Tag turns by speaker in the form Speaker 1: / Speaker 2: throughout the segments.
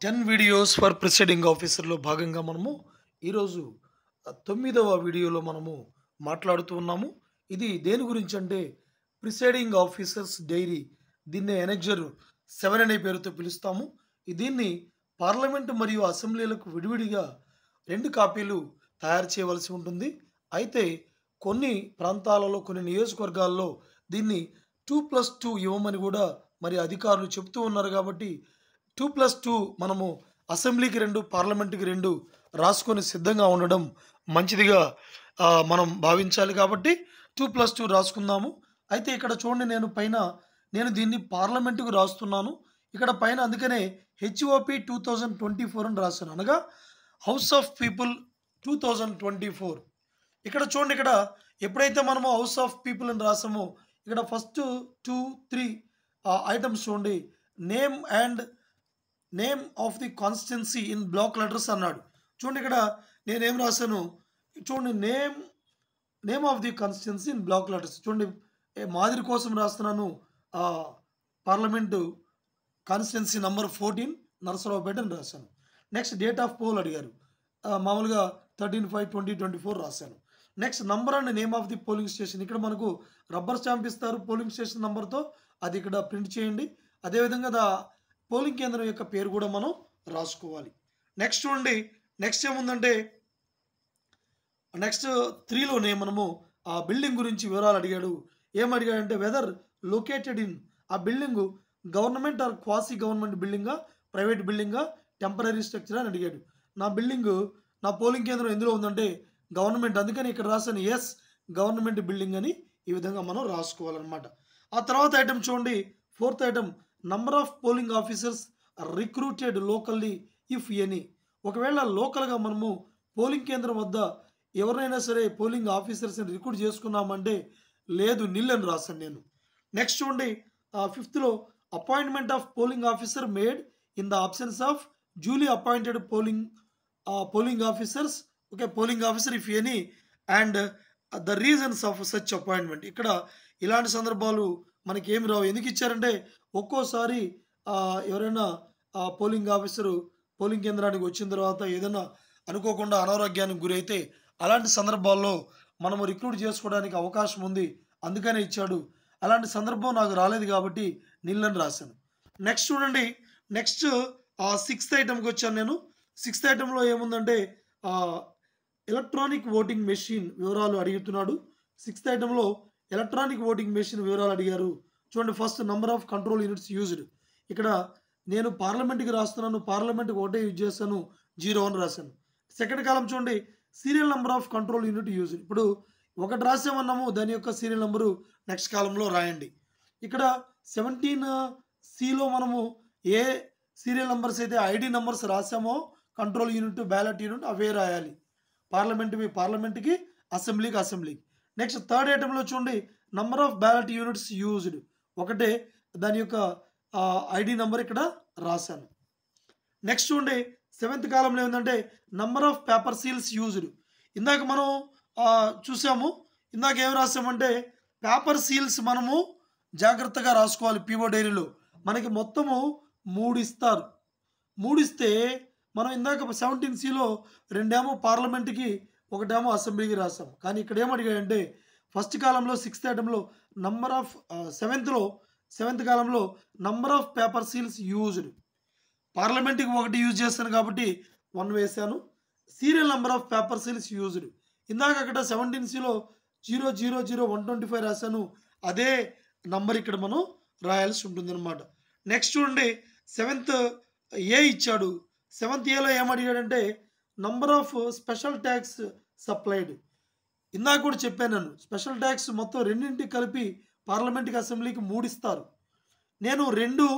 Speaker 1: 10 videos for presiding ఆఫీసర్‌లో భాగంగా మనము ఈరోజు 9వ వీడియోలో మనము మాట్లాడుతూ ఉన్నాము. ఇది దేని గురించంటే ప్రిసైడింగ్ ఆఫీసర్స్ డైరీ. దీన్నే ఎనెక్సర్ 7 అనే పేరుతో పిలుస్తాము. దీన్ని పార్లమెంట్ మరియు అసెంబ్లీలకు విడివిడిగా 2 కాపీలు తయారు చేయవలసి ఉంటుంది. అయితే కొన్ని ప్రాంతాలలో, కొన్ని నియోజకవర్గాల్లో దీన్ని 2+2 ఇవ్వమని కూడా మరి అధికారులు చెప్తూ ఉన్నారు కాబట్టి 2+2 మనము అసెంబ్లీకి 2 పార్లమెంట్‌కి 2 రాసుకొని సిద్ధంగా ఉండడం మంచిదిగా మనం భావించాలి కాబట్టి 2+2 రాసుకుందాము. అయితే ఇక్కడ చూడండి, నేను దీన్ని పార్లమెంట్‌కు రాస్తున్నాను. ఇక్కడ పైన అందుకనే హెచ్ఓపి 2024 అని రాశాను. అనగా హౌస్ ఆఫ్ పీపుల్ 2024. ఇక్కడ చూడండి, ఇక్కడ ఎప్పుడైతే మనము హౌస్ ఆఫ్ పీపుల్ అని రాసామో ఇక్కడ ఫస్ట్ 2, 3 ఐటమ్స్ చూడండి. Name of the constituency in block letters అన్నాడు. చూడండి, ఇక్కడ నేనేం రాశాను చూడండి. Name of the constituency in block letters చూడండి. మాదిరి కోసం రాస్తున్నాను. పార్లమెంటు కాన్స్టిట్యున్సీ నంబర్ 14 నరసరావుపేట అని రాశాను. నెక్స్ట్ డేట్ ఆఫ్ పోల్ అడిగారు. మామూలుగా 13/5/2024 రాశాను. Next number and name of the polling station. ఇక్కడ మనకు రబ్బర్ స్టాంప్ ఇస్తారు పోలింగ్ స్టేషన్ నంబర్తో, అది ఇక్కడ ప్రింట్ చేయండి. అదేవిధంగా పోలింగ్ కేంద్రం యొక్క పేరు కూడా మనం రాసుకోవాలి. నెక్స్ట్ చూడండి, నెక్స్ట్ ఏముందంటే నెక్స్ట్ 3లోనే మనము ఆ బిల్డింగ్ గురించి వివరాలు అడిగాడు. ఏమడిగాడంటే వెదర్ లొకేటెడ్ ఇన్ ఆ building government or quasi government బిల్డింగా, ప్రైవేట్ బిల్డింగా, టెంపరీ స్ట్రక్చర్ అని అడిగాడు. నా పోలింగ్ కేంద్రం ఎందులో ఉందంటే గవర్నమెంట్, అందుకని ఇక్కడ రాసాను ఎస్ గవర్నమెంట్ బిల్డింగ్ అని. ఈ విధంగా మనం రాసుకోవాలన్నమాట. ఆ తర్వాత ఐటమ్ చూడండి, 4th item number of polling officers recruited locally if any. ఒకవేళ లోకల్గా మనము పోలింగ్ కేంద్రం వద్ద ఎవరైనా సరే పోలింగ్ ఆఫీసర్స్ని రిక్రూట్ చేసుకున్నామంటే లేదు, నిల్ అని రాశాను నేను. నెక్స్ట్ చూడండి, 5th appointment of polling officer made in the absence of duly appointed polling officers. Okay, polling officer if any and the reasons of such appointment. ఇక్కడ ఇలాంటి సందర్భాలు మనకి ఏమి రావు. ఎందుకు ఇచ్చారంటే ఒక్కోసారి ఎవరైనా పోలింగ్ ఆఫీసరు పోలింగ్ కేంద్రానికి వచ్చిన తర్వాత ఏదైనా అనుకోకుండా అనారోగ్యానికి గురైతే అలాంటి సందర్భాల్లో మనము రిక్రూట్ చేసుకోవడానికి అవకాశం ఉంది, అందుకనే ఇచ్చాడు. అలాంటి సందర్భం నాకు రాలేదు కాబట్టి నిల్లని రాశాను. నెక్స్ట్ చూడండి, నెక్స్ట్ 6th ఐటమ్కి వచ్చాను నేను. 6th ఐటంలో ఏముందంటే ఎలక్ట్రానిక్ ఓటింగ్ మెషిన్ వివరాలు అడుగుతున్నాడు. 6th ఐటంలో ఎలక్ట్రానిక్ ఓటింగ్ మెషిన్ వివరాలు అడిగారు. చూడండి, first number of control units used. ఇక్కడ నేను పార్లమెంట్కి రాస్తున్నాను, పార్లమెంట్కి ఒకటే యూజ్ చేస్తాను, 0 అని రాశాను. సెకండ్ కాలం చూడండి, serial number of control unit used. ఇప్పుడు ఒకటి రాసామన్నాము, దాని యొక్క సీరియల్ నెంబరు నెక్స్ట్ కాలంలో రాయండి. ఇక్కడ 17Cలో మనము ఏ సీరియల్ నెంబర్స్ అయితే ఐడి నెంబర్స్ రాసామో కంట్రోల్ యూనిట్, బ్యాలెట్ యూనిట్ అవే రాయాలి. పార్లమెంట్కి, అసెంబ్లీకి. నెక్స్ట్ 3rd ఐటంలో చూడండి, number of ballot units used. ఒకటే, దాని యొక్క ఐడి నెంబర్ ఇక్కడ రాశాను. నెక్స్ట్ చూడండి, 7th కాలంలో ఏంటంటే number of paper seals used. ఇందాక మనం చూసాము, ఇందాక ఏం రాసామంటే పేపర్ సీల్స్ మనము జాగ్రత్తగా రాసుకోవాలి. పీఓ డైరీలో మనకి మొత్తము 3 ఇస్తారు. 3 ఇస్తే మనం ఇందాక 17Cలో 2 ఏమో పార్లమెంట్కి, 1 ఏమో అసెంబ్లీకి రాసాం. కానీ ఇక్కడ ఏమడిగాడంటే ఫస్ట్ కాలంలో 6th ఐటంలో నంబర్ ఆఫ్ 7th కాలంలో number of paper seals used. పార్లమెంట్కి 1 యూజ్ చేస్తాను కాబట్టి 1 వేశాను. Serial number of paper seals used. ఇందాక అక్కడ 17Cలో 000125 రాశాను, అదే నంబర్ ఇక్కడ మనం రాయాల్సి ఉంటుంది అనమాట. నెక్స్ట్ చూడండి, 7th ఏ ఇచ్చాడు. 7th ఏలో ఏమడిగాడంటే number of special tax supplied. ఇందాక కూడా చెప్పాను నేను, స్పెషల్ ట్యాక్స్ మొత్తం రెండింటికి కలిపి పార్లమెంట్కి, అసెంబ్లీకి 3 ఇస్తారు. నేను 2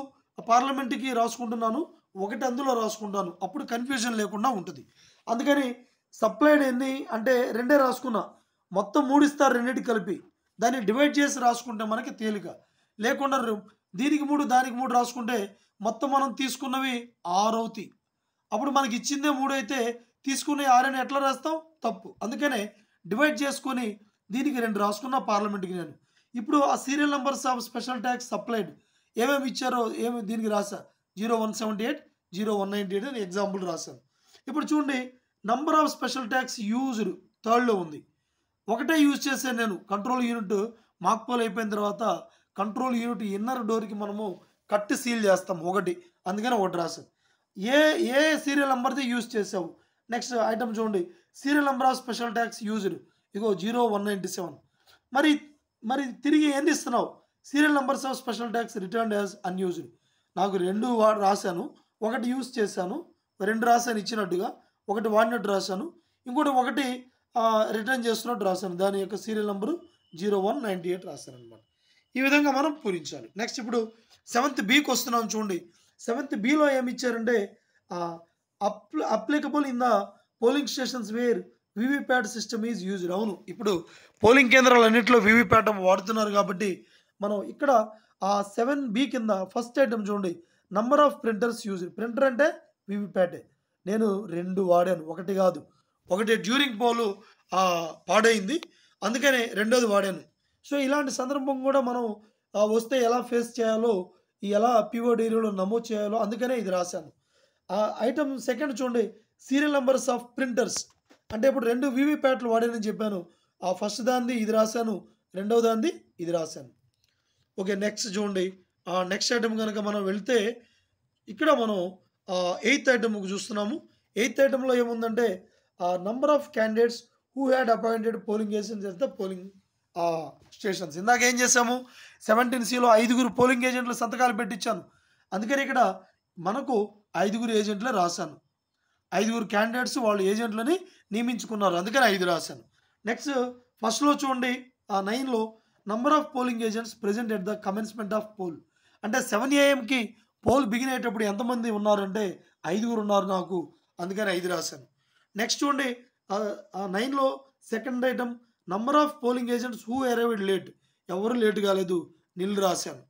Speaker 1: పార్లమెంట్కి రాసుకుంటున్నాను, 1 అందులో రాసుకుంటాను, అప్పుడు కన్ఫ్యూజన్ లేకుండా ఉంటుంది. అందుకని సప్లైడ్ ఎన్ని అంటే 2 రాసుకున్నా, మొత్తం 3 ఇస్తారు రెండింటికి కలిపి. దాన్ని డివైడ్ చేసి రాసుకుంటే మనకి తేలిక. లేకుండా దీనికి 3 దానికి 3 రాసుకుంటే మొత్తం మనం తీసుకున్నవి 6 అవుతాయి. అప్పుడు మనకి ఇచ్చిందే 3 అయితే తీసుకునే 6 అని ఎట్లా రాస్తాం? తప్పు. అందుకనే డివైడ్ చేసుకొని దీనికి 2 రాసుకున్న పార్లమెంట్కి నేను. ఇప్పుడు ఆ serial numbers of special tax supplied ఏమేమి ఇచ్చారో దీనికి రాసా. 0178, 0198 అని ఎగ్జాంపుల్ రాశాను. ఇప్పుడు చూడండి number of special tags used థర్డ్లో ఉంది. ఒకటే యూజ్ చేశాను నేను. కంట్రోల్ యూనిట్ మాక్ పోల్ అయిపోయిన తర్వాత కంట్రోల్ యూనిట్ ఇన్నర్ డోర్కి మనము కట్టి సీల్ చేస్తాం ఒకటి, అందుకని ఒకటి రాశాను. ఏ ఏ సీరియల్ నెంబర్ది యూజ్ చేసావు. నెక్స్ట్ ఐటమ్ చూడండి serial number of special tags used ఇగో 0197. మరి తిరిగి ఏంది ఇస్తున్నావు. Serial numbers of special tags return as unused. నాకు 2 రాశాను, ఒకటి యూజ్ చేశాను, 2 రాశాను ఇచ్చినట్టుగా, ఒకటి వాడినట్టు రాశాను, ఒకటి రిటర్న్ చేస్తున్నట్టు రాశాను. దాని యొక్క సీరియల్ నెంబరు 0198 రాశాను అనమాట. ఈ విధంగా మనం పూరించాలి. నెక్స్ట్ ఇప్పుడు 7th Bకి వస్తున్నాం చూడండి. 7th Bలో ఏమి ఇచ్చారంటే applicable in the polling stations where VVPAT system is used. అవును, ఇప్పుడు పోలింగ్ కేంద్రాలన్నింటిలో వివిప్యాట్ వాడుతున్నారు కాబట్టి మనం ఇక్కడ 7B కింద ఫస్ట్ ఐటమ్ చూడండి number of printers used. Printer అంటే వివిప్యాటే. నేను 2 వాడాను, ఒకటి కాదు. ఒకటి డ్యూరింగ్ పోలు పాడైంది, అందుకనే రెండోది వాడాను. సో ఇలాంటి సందర్భం కూడా మనం వస్తే ఎలా ఫేస్ చేయాలో, ఎలా పిఓ డైరీలో నమోదు చేయాలో అందుకనే ఇది రాశాను. ఐటమ్ సెకండ్ చూడండి సీరియల్ నెంబర్స్ ఆఫ్ ప్రింటర్స్. అంటే ఇప్పుడు 2 వివిప్యాట్లు వాడానని చెప్పాను. ఫస్ట్ దాన్ని ఇది రాశాను, రెండవ దాన్ని ఇది రాశాను. ఓకే, నెక్స్ట్ చూడండి నెక్స్ట్ ఐటమ్ కనుక మనం వెళ్తే ఇక్కడ మనం 8th ఐటమ్కి చూస్తున్నాము. 8th ఐటంలో ఏముందంటే number of candidates who had appointed polling agents at the polling stations. ఇందాక ఏం చేసాము 17Cలో 5 పోలింగ్ ఏజెంట్లు సంతకాలు పెట్టించాను, అందుకని ఇక్కడ మనకు 5 ఏజెంట్లే రాశాను. 5 క్యాండిడేట్స్ వాళ్ళు ఏజెంట్లని నియమించుకున్నారు, అందుకని 5 రాశాను. నెక్స్ట్ ఫస్ట్లో చూడండి 9లో number of polling agents present at the commencement of poll. అంటే 7 AM పోల్ బిగిన్ అయ్యేటప్పుడు ఎంతమంది ఉన్నారంటే 5 ఉన్నారు నాకు, అందుకని 5 రాశాను. నెక్స్ట్ చూడండి 9లో second item number of polling agents who arrived late. ఎవరు లేట్ కాలేదు, నిల్ రాశాను.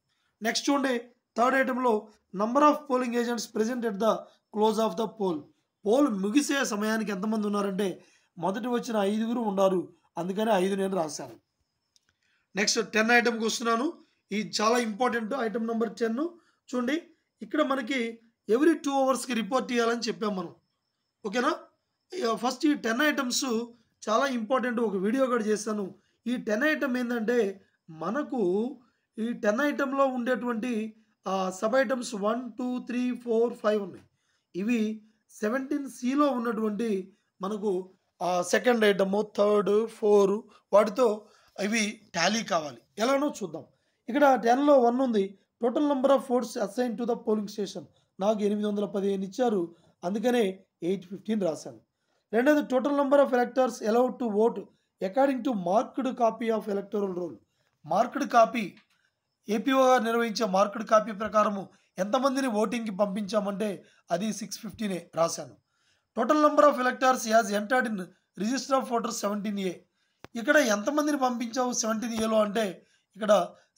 Speaker 1: నెక్స్ట్ చూడండి థర్డ్ ఐటంలో number of polling agents present at the close of the poll. Poll ముగిసే సమయానికి ఎంతమంది ఉన్నారంటే మొదటి వచ్చిన 5 ఉన్నారు, అందుకని 5 నేను రాశాను. నెక్స్ట్ 10 ఐటమ్కి వస్తున్నాను. ఇది చాలా ఇంపార్టెంట్ ఐటమ్ నెంబర్ 10. చూడండి ఇక్కడ మనకి ఎవ్రీ 2 అవర్స్కి రిపోర్ట్ చేయాలని చెప్పాం మనం, ఓకేనా. ఫస్ట్ ఈ 10 ఐటమ్స్ చాలా ఇంపార్టెంట్. ఒక వీడియో కూడా చేశాను. ఈ 10 ఐటమ్ ఏంటంటే మనకు ఈ 10 ఐటంలో ఉండేటువంటి సబ్ ఐటమ్స్ 1, 2, 3, 4, 5 ఉన్నాయి. ఇవి 17Cలో ఉన్నటువంటి మనకు సెకండ్ ఐటమ్, థర్డ్, 4 వాటితో ఇవి టాలీ కావాలి. ఎలానో చూద్దాం. ఇక్కడ 10లో 1 ఉంది. Total number of oats assign to the polling station. నాకు 815 ఇచ్చారు, అందుకనే 815 రాశాను. రెండోది total number of electors allowed to vote according to marked copy of electoral roll. Marked copy APO గారు నిర్వహించే మార్క్డ్ కాపీ ప్రకారము ఎంతమందిని ఓటింగ్కి పంపించామంటే అది 615 రాశాను. Total number of electors as entered in register of voters 17A. ఇక్కడ ఎంతమందిని పంపించావు 17Aలో అంటే ఇక్కడ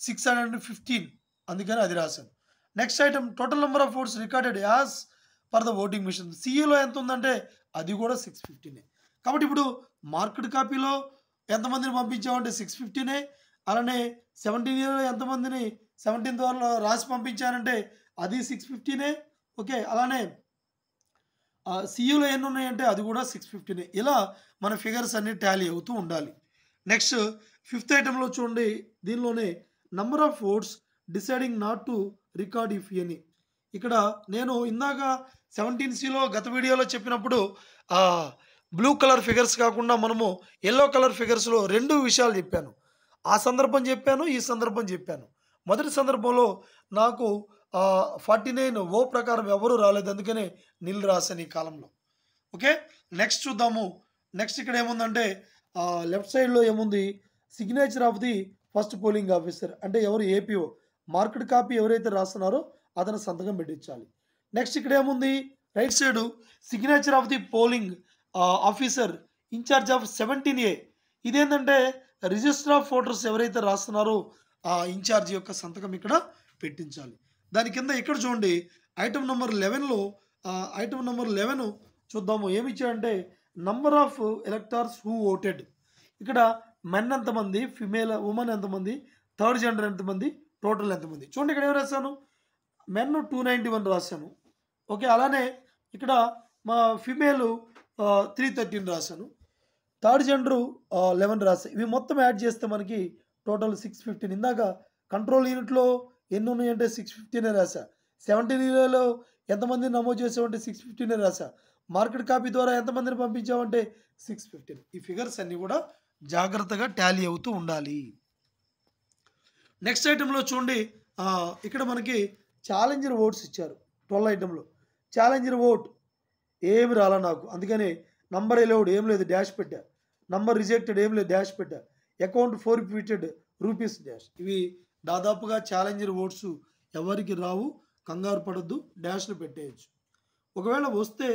Speaker 1: 615, అందుకని అది రాశాను. Next item total number of votes recorded as per the voting machine. సిఈలో ఎంత ఉందంటే అది కూడా 615. కాబట్టి ఇప్పుడు మార్క్డ్ కాపీలో ఎంతమందిని పంపించామంటే 615. అలానే 17Aలో ఎంతమందిని 17th అవర్లో రాసి పంపించానంటే అది 615. ఓకే, అలానే సిఈలో ఎన్ని ఉన్నాయంటే అది కూడా 615. ఇలా మన ఫిగర్స్ అన్ని టాలీ అవుతూ ఉండాలి. నెక్స్ట్ 5th ఐటంలో చూడండి, దీనిలోనే number of votes deciding not to record if any. ఇక్కడ నేను ఇందాక 17Cలో గత వీడియోలో చెప్పినప్పుడు బ్లూ కలర్ ఫిగర్స్ కాకుండా మనము ఎల్లో కలర్ ఫిగర్స్లో 2 విషయాలు చెప్పాను. ఆ సందర్భం చెప్పాను, ఈ సందర్భం చెప్పాను. మొదటి సందర్భంలో నాకు 49 ఓ ప్రకారం ఎవరు రాలేదు, అందుకనే నిల్ రాశాను ఈ కాలంలో. ఓకే, నెక్స్ట్ చూద్దాము. నెక్స్ట్ ఇక్కడ ఏముందంటే లెఫ్ట్ సైడ్లో ఏముంది signature of the first polling officer. అంటే ఎవరు ఏపీఓ మార్క్డ్ కాపీ ఎవరైతే రాస్తున్నారో అతను సంతకం పెట్టించాలి. నెక్స్ట్ ఇక్కడ ఏముంది right side signature of the polling officer incharge of 17A. ఇదేంటంటే రిజిస్టర్ ఆఫ్ ఓటర్స్ ఎవరైతే రాస్తున్నారో ఆ ఇన్ఛార్జ్ యొక్క సంతకం ఇక్కడ పెట్టించాలి. దాని కింద ఇక్కడ చూడండి ఐటమ్ నెంబర్ 11లో ఐటమ్ నెంబర్ 11 చూద్దాము. ఏమి ఇచ్చాడంటే number of electors who voted. ఇక్కడ మెన్ ఎంతమంది, ఫిమేల్ ఉమెన్ ఎంతమంది, థర్డ్ జెండర్ ఎంతమంది, టోటల్ ఎంతమంది. చూడండి ఇక్కడ ఏం రాశాను, మెన్ 291 రాశాను, ఓకే. అలానే ఇక్కడ మా ఫిమేలు 313 రాశాను. Third gender 11 రాశా. ఇవి మొత్తం యాడ్ చేస్తే మనకి టోటల్ 615. ఇందాక కంట్రోల్ యూనిట్‌లో ఎన్ని ఉన్నాయంటే 615 రాశా. 17 ఎంతమందిని నమోదు చేసావంటే 615 రాశా. మార్కెట్ కాపీ ద్వారా ఎంతమందిని పంపించావంటే 615. ఈ ఫిగర్స్ అన్నీ కూడా జాగ్రత్తగా టాలీ అవుతూ ఉండాలి. నెక్స్ట్ ఐటెంలో చూడండి, ఇక్కడ మనకి ఛాలెంజర్ ఓట్స్ ఇచ్చారు 12 ఐటెంలో. ఛాలెంజర్ ఓట్ ఏమి రాలా నాకు, అందుకని నంబర్ ఎలౌడ్ ఏం లేదు, డాష్ పెట్టా. నంబర్ రిజెక్టెడ్ ఏం లేదు, డాష్ పెట్టా. Account forfeited rupees dash. ఇవి దాదాపుగా ఛాలెంజర్ ఓట్స్ ఎవరికి రావు, కంగారు పడొద్దు, డాష్లు పెట్టేయచ్చు. ఒకవేళ వస్తే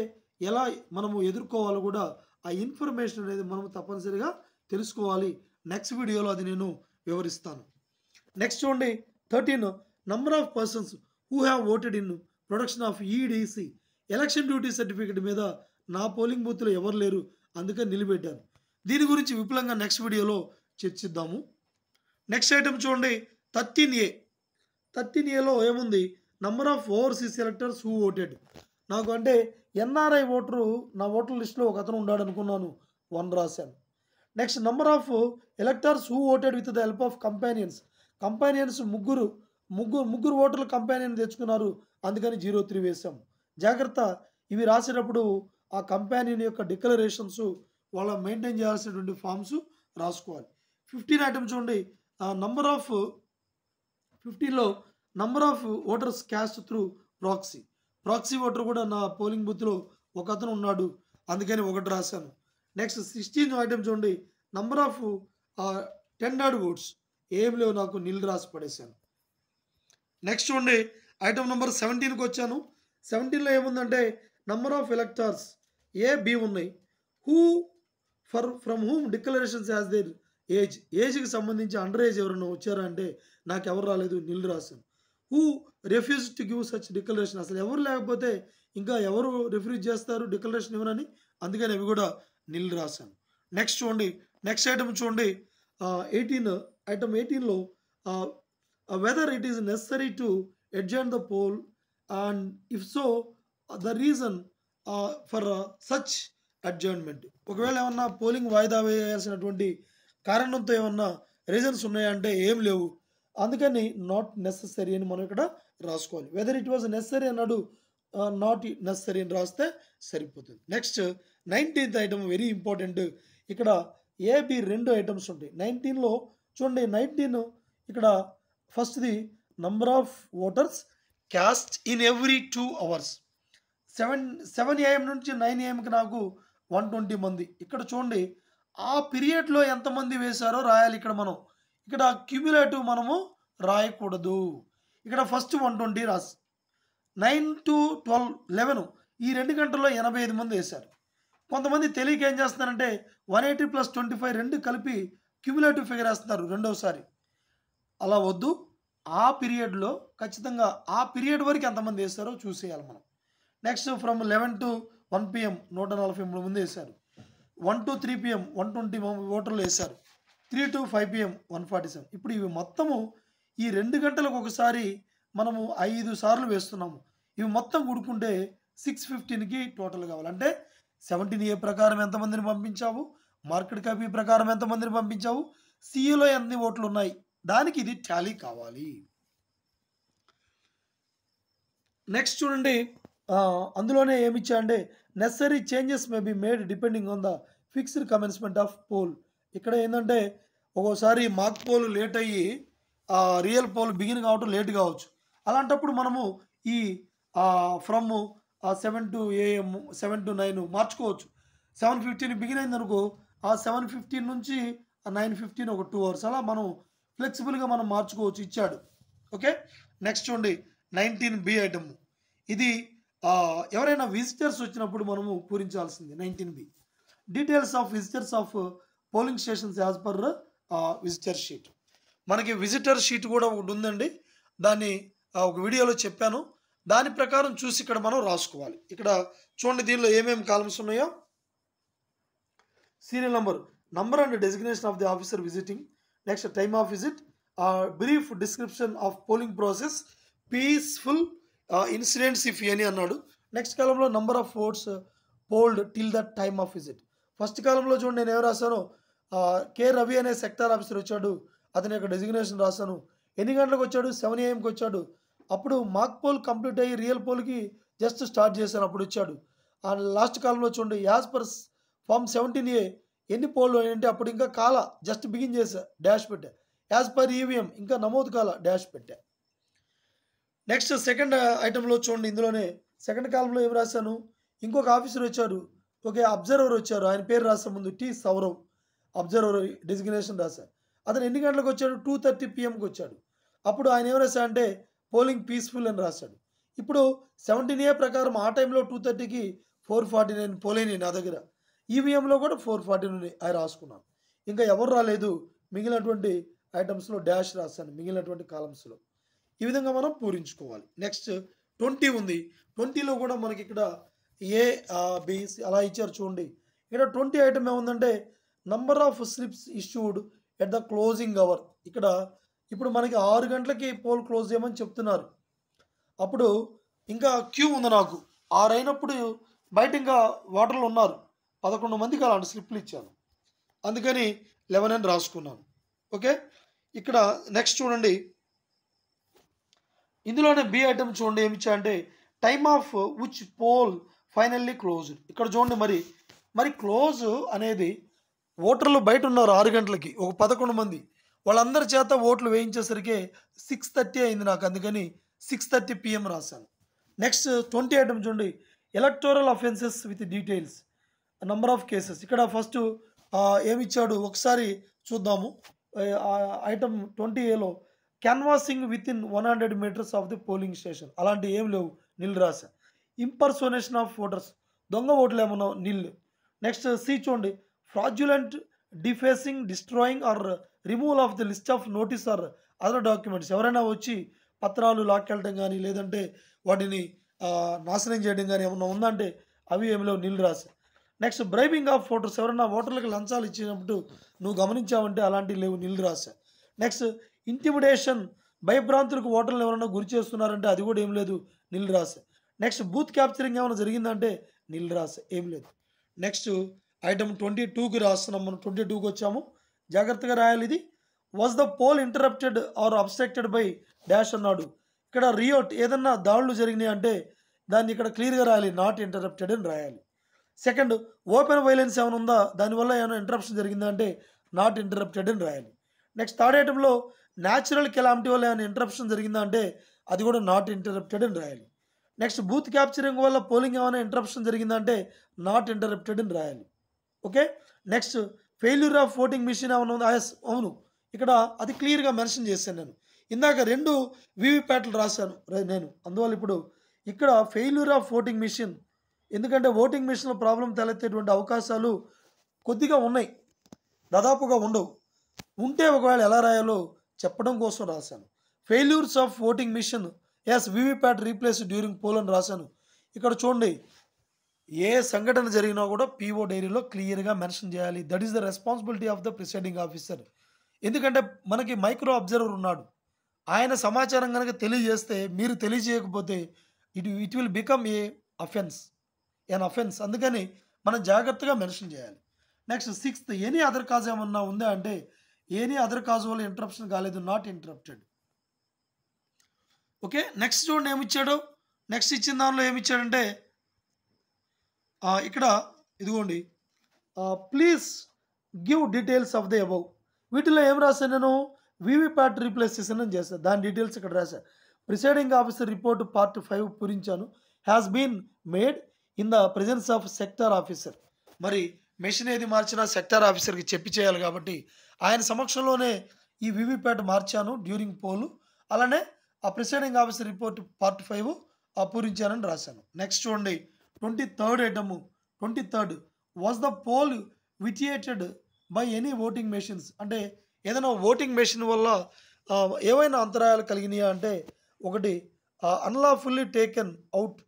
Speaker 1: ఎలా మనము ఎదుర్కోవాలో కూడా ఆ ఇన్ఫర్మేషన్ అనేది మనం తప్పనిసరిగా తెలుసుకోవాలి. నెక్స్ట్ వీడియోలో అది నేను వివరిస్తాను. నెక్స్ట్ చూడండి 13 number of persons who have voted in production of EDC. Election duty certificate మీద నా పోలింగ్ బూత్లో ఎవరు లేరు, అందుకని నిలబెట్టాను. దీని గురించి విపులంగా నెక్స్ట్ వీడియోలో చర్చిద్దాము. నెక్స్ట్ ఐటమ్ చూడండి 13A. 13Aలో ఏముంది, number of overseas electors who voted. నాకు అంటే ఎన్ఆర్ఐ ఓటరు నా ఓటర్ లిస్ట్లో ఒక అతను ఉన్నాడు అనుకున్నాను, 1 రాశాను. Next number of electors who voted with the help of companions. Companions ముగ్గురు ఓటర్లు కంపానియన్ తెచ్చుకున్నారు, అందుకని 03 వేసాం. జాగ్రత్త, ఇవి రాసేటప్పుడు ఆ కంపానియన్ యొక్క డిక్లరేషన్స్ వాళ్ళ మెయింటైన్ చేయాల్సినటువంటి ఫామ్స్ రాసుకోవాలి. 15 ఐటమ్ చూడండి, నంబర్ ఆఫ్ 15లో number of voters cast through proxy voter కూడా నా పోలింగ్ బూత్లో ఒక అతను ఉన్నాడు, అందుకని 1 రాశాను. నెక్స్ట్ 16 ఐటమ్ చూడండి, నంబర్ ఆఫ్ టెండర్డ్ ఓట్స్ ఏం లేవు, నాకు నిల్ రాసి పడేశాను. నెక్స్ట్ చూడండి ఐటమ్ నెంబర్ 17కి వచ్చాను. 17లో ఏముందంటే నంబర్ ఆఫ్ ఎలక్టర్స్ బి ఉన్నాయి. From whom declarations as their ఏజ్కి సంబంధించి అండర్ ఏజ్ ఎవరైనా వచ్చారా అంటే నాకు ఎవరు రాలేదు, నిల్ రాశాను. Who refuse to give such declaration. అసలు ఎవరు లేకపోతే ఇంకా ఎవరు రిఫ్యూజ్ చేస్తారు డిక్లరేషన్ ఇవ్వనని, అందుకని అవి కూడా నిల్ రాశాను. నెక్స్ట్ చూడండి, నెక్స్ట్ ఐటమ్ చూడండి 18 ఐటమ్ 18లో whether it is necessary to adjourn the poll and if so the reason for such adjournment. ఒకవేళ ఏమన్నా పోలింగ్ వాయిదా వేయాల్సినటువంటి కారణంతో ఏమన్నా రీజన్స్ ఉన్నాయా అంటే ఏం లేవు, అందుకని నాట్ నెససరీ అని మనం ఇక్కడ రాసుకోవాలి. వెదర్ ఇట్ వాజ్ నెసరీ అన్నాడు, నాట్ నెసరీ అని రాస్తే సరిపోతుంది. Next 19th item very important. ఇక్కడ ఏబి 2 ఐటమ్స్ ఉంటాయి 19లో. చూడండి 19 ఇక్కడ ఫస్ట్ది number of voters caste in every 2 hours. 7 AM నుంచి 9 AMకి నాకు 120 మంది. ఇక్కడ చూడండి ఆ పీరియడ్లో ఎంతమంది వేశారో రాయాలి. ఇక్కడ క్యూములేటివ్ మనము రాయకూడదు. ఇక్కడ ఫస్ట్ 120 రాసి 9 to 12 11 ఈ 2 గంటల్లో 85 మంది వేశారు. కొంతమంది తెలియక ఏం చేస్తున్నారంటే 180 + 25 2 కలిపి క్యూములేటివ్ ఫిగర్ వేస్తున్నారు రెండోసారి. అలా వద్దు. ఆ పీరియడ్లో ఖచ్చితంగా ఆ పీరియడ్ వరకు ఎంతమంది వేస్తారో చూసేయాలి మనం. నెక్స్ట్ ఫ్రమ్ 11 to 1 PM 143 మంది వేశారు. 1 to 3 PM 120 ఓటర్లు వేశారు. 3 to 5 PM 147. ఇప్పుడు ఇవి మొత్తము ఈ 2 గంటలకు ఒకసారి మనము 5 సార్లు వేస్తున్నాము. ఇవి మొత్తం కూడుకుంటే 615కి టోటల్ కావాలి. అంటే 17A ప్రకారం ఎంతమందిని పంపించావు, మార్కెట్ కాపీ ప్రకారం ఎంతమందిని పంపించావు, సిఈలో ఎన్ని ఓట్లు ఉన్నాయి, దానికి ఇది టాలీ కావాలి. నెక్స్ట్ చూడండి అందులోనే ఏమిచ్చా అంటే necessary changes may be made depending on the fixed commencement of pole. ఇక్కడ ఏంటంటే ఒక్కోసారి మాక్ పోల్ లేట్ అయ్యి రియల్ పోల్ బిగిన్ కావటం లేట్ కావచ్చు. అలాంటప్పుడు మనము ఈ ఫ్రమ్ 7 to AM 7 to 9 మార్చుకోవచ్చు. 7:15 బిగిన్ అయింది అనుకో, ఆ 7:15 నుంచి 9:15 ఒక 2 hours అలా మనం ఫ్లెక్సిబుల్గా మనం మార్చుకోవచ్చు, ఇచ్చాడు. ఓకే. నెక్స్ట్ చూడండి 19B ఐటమ్. ఇది ఎవరైనా విజిటర్స్ వచ్చినప్పుడు మనము పూరించాల్సింది 19B. Details of visitors of polling stations as per visitor sheet. మనకి విజిటర్ షీట్ కూడా ఒకటి ఉందండి, దాన్ని ఒక వీడియోలో చెప్పాను. దాని ప్రకారం చూసి ఇక్కడ మనం రాసుకోవాలి. ఇక్కడ చూడండి దీనిలో ఏమేమి కాలమ్స్ ఉన్నాయో. Serial number and designation of the officer visiting. Next time of visit, brief description of polling process, peaceful incidents if any అన్నాడు. నెక్స్ట్ కాలంలో number of votes fold till the time of visit. First కాలంలో చూడండి నేను ఏం రాశాను, కే రవి అనే sector officer వచ్చాడు, అతని యొక్క డెసిగ్నేషన్ రాశాను. ఎన్ని గంటలకు వచ్చాడు, 7 AM వచ్చాడు. అప్పుడు మాక్ పోల్ కంప్లీట్ అయ్యి రియల్ పోల్కి జస్ట్ స్టార్ట్ చేశాను, అప్పుడు వచ్చాడు. లాస్ట్ కాలంలో చూడండి యాజ్ పర్ ఫామ్ 17A ఎన్ని పోల్ అంటే అప్పుడు ఇంకా కాల, జస్ట్ బిగిన్ చేశా, డాష్ పెట్టా. యాజ్ పర్ ఈవీఎం ఇంకా నమోదు కాల, డాష్ పెట్టా. నెక్స్ట్ సెకండ్ ఐటెంలో చూడండి, ఇందులోనే సెకండ్ కాలంలో ఏం రాశాను, ఇంకొక ఆఫీసర్ వచ్చారు, ఓకే, అబ్జర్వర్ వచ్చారు, ఆయన పేరు రాసే ముందు టి సౌరవ్, అబ్జర్వర్ డెసిగ్నేషన్ రాశా. అతను ఎన్ని గంటలకు వచ్చాడు, 2:30 PMకి వచ్చాడు. అప్పుడు ఆయన ఏం రాశా అంటే పోలింగ్ పీస్ఫుల్ అని రాశాడు. ఇప్పుడు 17A ప్రకారం ఆ టైంలో 2:30కి 449 పోలింగ్ నా దగ్గర, ఈవీఎంలో కూడా 449 ఆయన రాసుకున్నాను. ఇంకా ఎవరు రాలేదు, మిగిలినటువంటి ఐటమ్స్లో డాష్ రాశాను, మిగిలినటువంటి కాలమ్స్లో. ఈ విధంగా మనం పూరించుకోవాలి. నెక్స్ట్ 20 ఉంది. 20లో కూడా మనకి ఇక్కడ ఏ బి అలా ఇచ్చారు చూడండి. ఇక్కడ 20 ఐటమ్ ఏముందంటే number of slips issued at the closing hour. ఇక్కడ ఇప్పుడు మనకి 6 గంటలకి పోల్ క్లోజ్ చేయమని చెప్తున్నారు. అప్పుడు ఇంకా క్యూ ఉంది, నాకు 6 అయినప్పుడు బయట ఇంకా వాటర్లో ఉన్నారు, 11 మందికి అలాంటి స్లిప్లు ఇచ్చాను, అందుకని 11 అని రాసుకున్నాను. ఓకే, ఇక్కడ నెక్స్ట్ చూడండి, ఇందులోనే బి ఐటమ్ చూడండి ఏమి ఇచ్చా అంటే time of which poll finally closed. ఇక్కడ చూడండి మరి క్లోజ్ అనేది ఓటర్లు బయట ఉన్నారు 6 గంటలకి, ఒక 11 మంది, వాళ్ళందరి చేత ఓట్లు వేయించేసరికి 6:30 అయింది నాకు, అందుకని 6:30 PM రాశాను. నెక్స్ట్ 20 ఐటమ్ చూడండి, electoral offences with details, number of cases. ఇక్కడ ఫస్ట్ ఏమి ఇచ్చాడు ఒకసారి చూద్దాము. ఐటమ్ 20Aలో canvassing within 100 meters of the polling station, అలాంటి ఏం లేవు, నిల్ రాశా. ఇంపర్సోనేషన్ ఆఫ్ ఓటర్స్, దొంగ ఓట్లు ఏమన్నా నిల్. నెక్స్ట్ సి చూడండి, fraudulent defacing destroying or removal of the list of notice or other documents. ఎవరైనా వచ్చి పత్రాలు లాక్కెళ్ళటం కానీ లేదంటే వాటిని నాశనం చేయడం కానీ ఏమన్నా ఉందంటే అవి ఏమి లేవు, నిల్ రాశా. నెక్స్ట్ బ్రైబింగ్ ఆఫ్ ఓటర్స్, ఎవరైనా ఓటర్లకు లంచాలు ఇచ్చినప్పుడు నువ్వు గమనించావంటే అలాంటివి లేవు, నిల్ రాశా. నెక్స్ట్ ఇంటిమిడేషన్, భయభ్రాంతులకు ఓటర్లు ఎవరైనా గురి చేస్తున్నారంటే అది కూడా ఏం లేదు, నిల్ రాశా. నెక్స్ట్ బూత్ క్యాప్చరింగ్ ఏమైనా జరిగిందంటే నిల్ రాశా, ఏం లేదు. నెక్స్ట్ ఐటమ్ 22కి రాస్తున్నాం, మనం 22కి వచ్చాము, జాగ్రత్తగా రాయాలి. ఇది was the poll interrupted or obstructed by dash అన్నాడు. ఇక్కడ రియోట్ ఏదన్నా దాడులు జరిగినాయి అంటే దాన్ని ఇక్కడ క్లియర్గా రాయాలి, నాట్ ఇంటరప్టెడ్ అని రాయాలి. సెకండ్ ఓపెన్ వైలెన్స్ ఏమైనా ఉందా, దానివల్ల ఏమైనా ఇంటరప్షన్ జరిగిందా అంటే నాట్ ఇంటరప్టెడ్ అని రాయాలి. నెక్స్ట్ థర్డ్ ఐటంలో న్యాచురల్ కెలామిటీ వల్ల ఏమైనా ఇంటరప్షన్ జరిగిందా అంటే అది కూడా నాట్ ఇంటరప్టెడ్ అని రాయాలి. నెక్స్ట్ బూత్ క్యాప్చరింగ్ వల్ల పోలింగ్ ఏమైనా ఇంటరప్షన్ జరిగిందా అంటే నాట్ ఇంటరప్టెడ్ అని రాయాలి. Okay, next failure of voting machine ఏమైనా ఉందా, అవును, ఇక్కడ అది క్లియర్గా మెన్షన్ చేశాను. నేను ఇందాక 2 వీవీప్యాట్లు రాశాను నేను, అందువల్ల ఇప్పుడు ఇక్కడ ఫెయిల్యూర్ ఆఫ్ ఓటింగ్ మిషన్, ఎందుకంటే ఓటింగ్ మిషన్లో ప్రాబ్లం తలెత్తేటువంటి అవకాశాలు కొద్దిగా ఉన్నాయి, దాదాపుగా ఉండవు. ఉంటే ఒకవేళ ఎలా రాయాలో చెప్పడం కోసం రాశాను. Failures of voting machine S VVPAT replace during poll అని రాశాను. ఇక్కడ చూడండి, ఏ సంఘటన జరిగినా కూడా పీఓ డైరీలో క్లియర్గా మెన్షన్ చేయాలి. That is the responsibility of the presiding officer. ఎందుకంటే మనకి మైక్రో అబ్జర్వర్ ఉన్నాడు, ఆయన సమాచారం కనుక తెలియజేస్తే మీరు తెలియజేయకపోతే it will become an offence, అందుకని మనం జాగ్రత్తగా మెన్షన్ చేయాలి. Next 6th any other cause ఏమన్నా ఉందా అంటే ఎనీ అదర్ కాజ్ వల్ల ఇంటరప్షన్ కాలేదు, నాట్ ఇంటరప్టెడ్. ఓకే, నెక్స్ట్ చూడండి ఏమి ఇచ్చాడు. నెక్స్ట్ ఇచ్చిన దానిలో ఏమి ఇచ్చాడంటే ఇక్కడ ఇదిగోండి, please give details of the above. వీటిలో ఏం రాశాను నేను, వీవీప్యాట్ రీప్లేస్ చేశానని చేశాను, దాని డీటెయిల్స్ ఇక్కడ రాశాను. ప్రిసైడింగ్ ఆఫీసర్ రిపోర్ట్ పార్ట్ 5 పూరించాను. Has been made in the presence of sector officer. మరి మెషిన్ ఏది మార్చినా సెక్టార్ ఆఫీసర్కి చెప్పి చేయాలి కాబట్టి ఆయన సమక్షంలోనే ఈ వీవీప్యాట్ మార్చాను డ్యూరింగ్ పోలు. అలానే ఆ ప్రిసైడింగ్ ఆఫీసర్ రిపోర్ట్ పార్ట్ 5 పూరించానని రాశాను. నెక్స్ట్ చూడండి 23rd item. 23rd was the poll vitiated by any voting machines. అంటే ఏదైనా ఓటింగ్ మెషిన్ వల్ల ఏవైనా అంతరాయాలు కలిగినాయా అంటే ఒకటి unlawfully taken out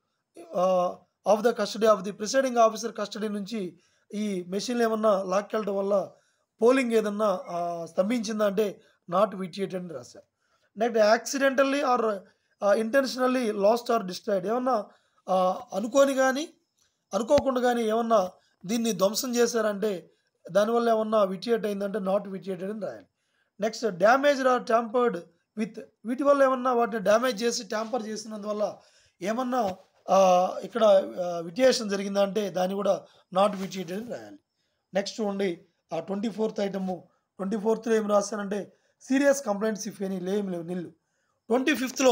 Speaker 1: of the custody of the presiding officer custody నుంచి ఈ మెషిన్లు ఏమన్నా లాక్కెళ్ళడం వల్ల పోలింగ్ ఏదన్నా స్తంభించిందా అంటే నాట్ విటియేటెడ్ అని రాశారు. Next accidentally or intentionally lost or destroyed, ఏమన్నా అనుకోని కానీ అనుకోకుండా కానీ ఏమన్నా దీన్ని ధ్వంసం చేశారంటే దానివల్ల ఏమన్నా విటియేట్ అయిందంటే నాట్ విటియేటెడ్ అని రాయాలి. Next damaged or tampered with, వీటి వల్ల ఏమన్నా వాటిని డ్యామేజ్ చేసి ట్యాంపర్ చేసినందువల్ల ఏమన్నా ఇక్కడ విటియేషన్ జరిగిందంటే దాన్ని కూడా నాట్ విటియేటెడ్ అని రాయాలి. నెక్స్ట్ చూడండి 24th ఐటము. 24th ఏం రాశానంటే సీరియస్ కంప్లైంట్స్ ఇఫ్ ఎనీ ఏం లేవు, nil. 25th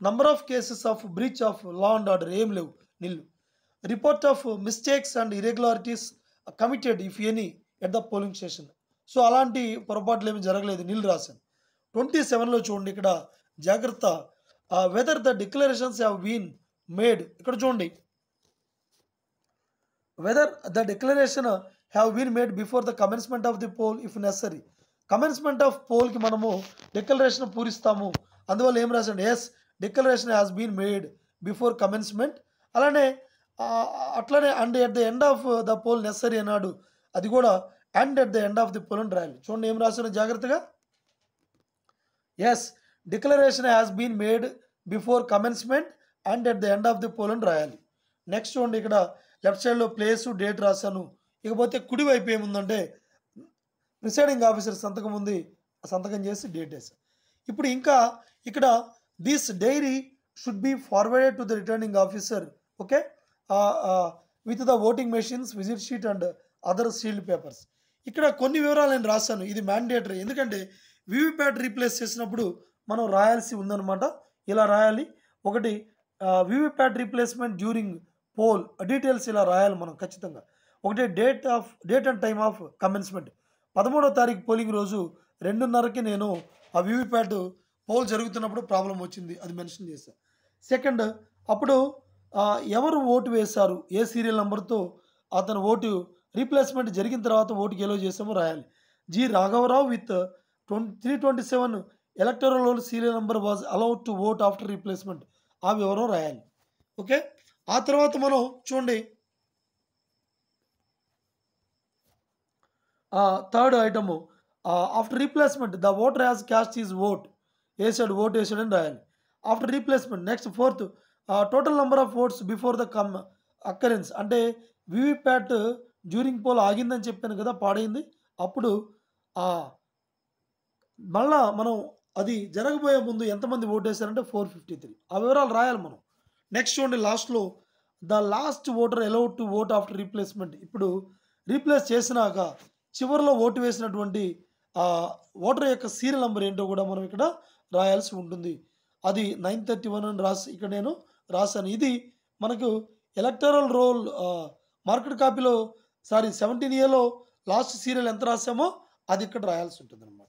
Speaker 1: number of cases of breach of law and order ఏం లేవు, nil. Report of mistakes and irregularities committed if any at the polling station. So అలాంటి పొరపాట్లు ఏమి జరగలేదు, నిల్లు రాశాను. 27లో చూడండి ఇక్కడ జాగ్రత్త, whether the declarations have been made. ఇక్కడ చూడండి whether the declaration have been made before the commencement of the poll if necessary. Commencement of పోల్కి మనము డిక్లరేషన్ పూరిస్తాము, అందువల్ల ఏం రాశాడు, yes declaration has been made before commencement. అలానే అట్లనే and at the end of the poll necessary అన్నాడు, అది కూడా and at the end of the poll అని రాయాలి. చూడండి ఏం రాశాడు జాగ్రత్తగా, yes declaration has been made before commencement and at the end of the poll అని రాయాలి. నెక్స్ట్ చూడండి ఇక్కడ లెఫ్ట్ సైడ్లో ప్లేసు డేట్ రాశాను. ఇకపోతే కుడి వైపు ఏముందంటే ప్రిసైడింగ్ ఆఫీసర్ సంతకం ఉంది, సంతకం చేసి డేట్ వేసాను. ఇప్పుడు ఇంకా ఇక్కడ this diary should be forwarded to the returning officer, okay, with the voting machines, visit sheet and other sealed papers. ఇక్కడ కొన్ని వివరాలు నేను రాశాను, ఇది మ్యాండేటరీ, ఎందుకంటే వీవీప్యాట్ రీప్లేస్ చేసినప్పుడు మనం రాయాల్సి ఉందన్నమాట. ఇలా రాయాలి, ఒకటి VVPAT replacement during poll details ఇలా రాయాలి మనం ఖచ్చితంగా. ఒకటి date and time of commencement, 13వ తారీఖు పోలింగ్ రోజు 2:30కి నేను ఆ వీవీప్యాట్ పోల్ జరుగుతున్నప్పుడు ప్రాబ్లం వచ్చింది, అది మెన్షన్ చేశాను. సెకండ్, అప్పుడు ఎవరు ఓటు వేశారు, ఏ సీరియల్ నెంబర్తో అతను ఓటు రీప్లేస్మెంట్ జరిగిన తర్వాత ఓటుకి ఎలో చేసామో రాయాలి. జి రాఘవరావు with 327 electoral roll serial number was allowed to vote after replacement, ఆ వివరం రాయాలి. ఓకే, ఆ తర్వాత మనం చూడండి third item, after replacement the voter has caste is vote, వేసాడు ఓట్ వేసాడని రాయాలి after replacement. Next fourth, total number of oats before the occurrence, అంటే వీవీప్యాట్ డ్యూరింగ్ పోల్ ఆగిందని చెప్పాను కదా, పాడైంది, అప్పుడు మళ్ళా మనం అది జరగబోయే ముందు ఎంతమంది ఓటు వేశారంటే 453, ఆ వివరాలు రాయాలి మనం. నెక్స్ట్ చూడండి లాస్ట్లో the last voter allowed to vote after replacement, ఇప్పుడు రీప్లేస్ చేసినాక చివరిలో ఓటు వేసినటువంటి ఓటర్ యొక్క సీరియల్ నెంబర్ ఏంటో కూడా మనం ఇక్కడ రాయాల్సి ఉంటుంది. అది 931 అని ఇక్కడ నేను రాశాను. ఇది మనకు ఎలక్టోరల్ రోల్ మార్కెట్ కాపీలో 17Aలో లాస్ట్ సీరియల్ ఎంత రాసామో అది ఇక్కడ రాయాల్సి ఉంటుంది అన్నమాట.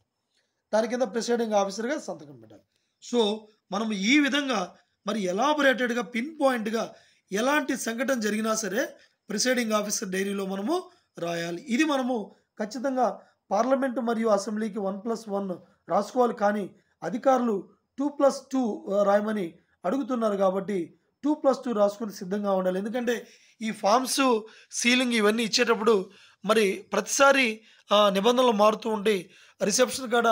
Speaker 1: దాని కింద ప్రిసైడింగ్ ఆఫీసర్గా సంతకం పెట్టాలి. సో మనం ఈ విధంగా మరి ఎలాబొరేటెడ్గా పిన్ పాయింట్గా ఎలాంటి సంఘటన జరిగినా సరే ప్రిసైడింగ్ ఆఫీసర్ డైరీలో మనము రాయాలి. ఇది మనము ఖచ్చితంగా పార్లమెంటు మరియు అసెంబ్లీకి 1+1 రాసుకోవాలి, కానీ అధికారులు 2+2 రాయమని అడుగుతున్నారు కాబట్టి 2+2 రాసుకుని సిద్ధంగా ఉండాలి. ఎందుకంటే ఈ ఫామ్స్ సీలింగ్ ఇవన్నీ ఇచ్చేటప్పుడు మరి ప్రతిసారి నిబంధనలు మారుతూ ఉంటే రిసెప్షన్ కాడ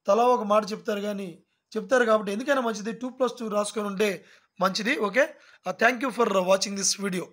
Speaker 1: తలా ఒక మాట చెప్తారు కాబట్టి ఎందుకైనా మంచిది 2+2 రాసుకొని ఉంటే మంచిది. Okay, thank you for watching this video.